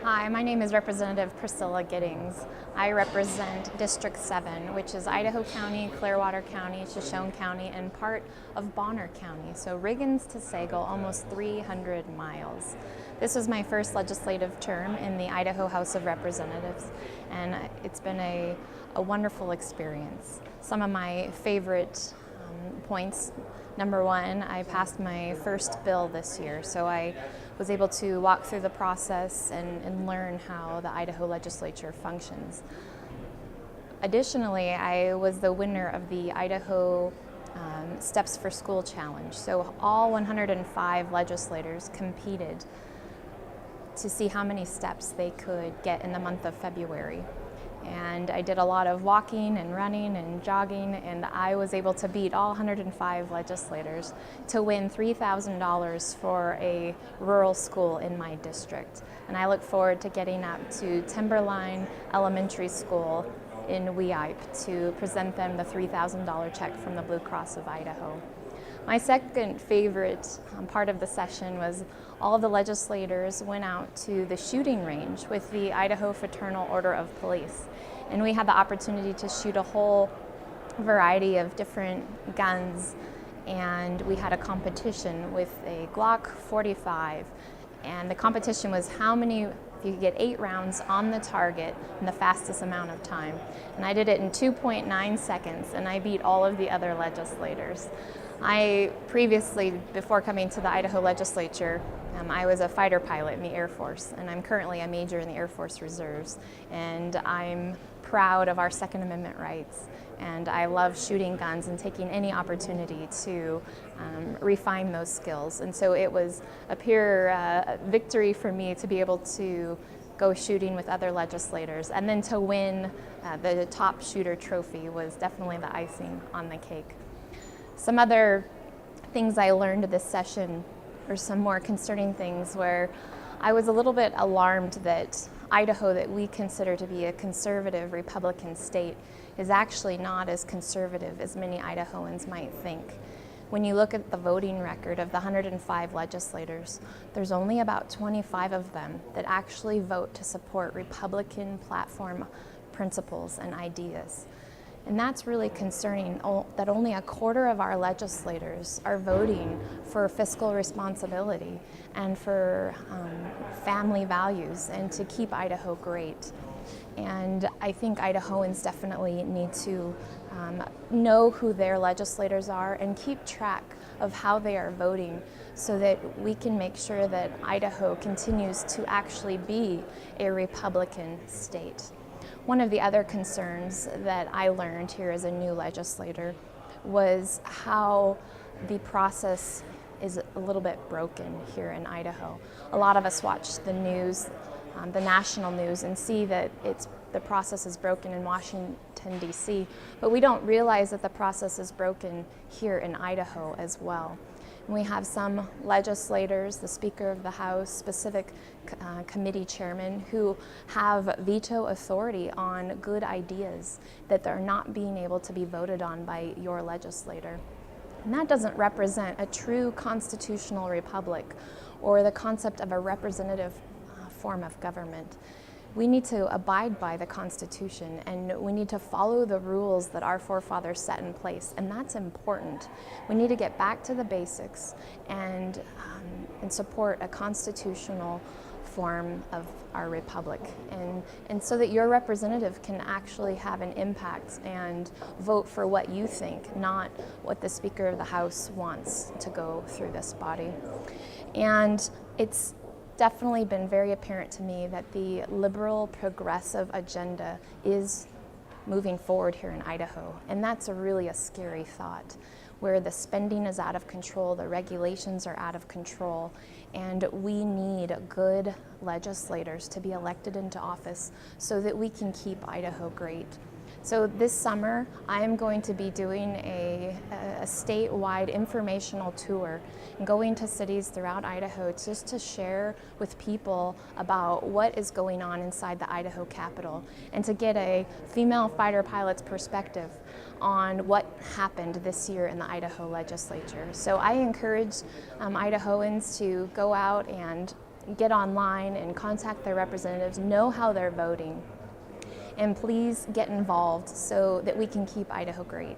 Hi, my name is Representative Priscilla Giddings. I represent District 7, which is Idaho County, Clearwater County, Shoshone County, and part of Bonner County. So Riggins to Sagal, almost 300 miles. This was my first legislative term in the Idaho House of Representatives, and it's been a wonderful experience. Some of my favorite points. Number one, I passed my first bill this year, so I was able to walk through the process and learn how the Idaho legislature functions. Additionally, I was the winner of the Idaho Steps for School Challenge. So all 105 legislators competed to see how many steps they could get in the month of February. And I did a lot of walking and running and jogging, and I was able to beat all 105 legislators to win $3,000 for a rural school in my district. And I look forward to getting up to Timberline Elementary School in Weippe to present them the $3,000 check from the Blue Cross of Idaho. My second favorite part of the session was all of the legislators went out to the shooting range with the Idaho Fraternal Order of Police. And we had the opportunity to shoot a whole variety of different guns, and we had a competition with a Glock 45. And the competition was how many, if you could get 8 rounds on the target in the fastest amount of time. And I did it in 2.9 seconds, and I beat all of the other legislators. I previously, before coming to the Idaho legislature, I was a fighter pilot in the Air Force, and I'm currently a major in the Air Force Reserves. And I'm proud of our Second Amendment rights, and I love shooting guns and taking any opportunity to refine those skills. And so it was a pure victory for me to be able to go shooting with other legislators, and then to win the top shooter trophy was definitely the icing on the cake. Some other things I learned this session, or some more concerning things, where I was a little bit alarmed that Idaho, that we consider to be a conservative Republican state, is actually not as conservative as many Idahoans might think. When you look at the voting record of the 105 legislators, there's only about 25 of them that actually vote to support Republican platform principles and ideas. And that's really concerning, that only a quarter of our legislators are voting for fiscal responsibility and for family values and to keep Idaho great. And I think Idahoans definitely need to know who their legislators are and keep track of how they are voting, so that we can make sure that Idaho continues to actually be a Republican state. One of the other concerns that I learned here as a new legislator was how the process is a little bit broken here in Idaho. A lot of us watch the news, the national news, and see that the process is broken in Washington, D.C., but we don't realize that the process is broken here in Idaho as well. And we have some legislators, the Speaker of the House, specific committee chairmen, who have veto authority on good ideas that are not being able to be voted on by your legislator. And that doesn't represent a true constitutional republic or the concept of a representative form of government. We need to abide by the Constitution, and we need to follow the rules that our forefathers set in place, and that's important. We need to get back to the basics and support a constitutional form of our republic, and so that your representative can actually have an impact and vote for what you think, not what the Speaker of the House wants to go through this body. And it's definitely been very apparent to me that the liberal progressive agenda is moving forward here in Idaho, and that's really a scary thought, where the spending is out of control, the regulations are out of control, and we need good legislators to be elected into office so that we can keep Idaho great. So this summer, I am going to be doing a statewide informational tour, going to cities throughout Idaho just to share with people about what is going on inside the Idaho Capitol, and to get a female fighter pilot's perspective on what happened this year in the Idaho legislature. So I encourage Idahoans to go out and get online and contact their representatives, know how they're voting, and please get involved so that we can keep Idaho great.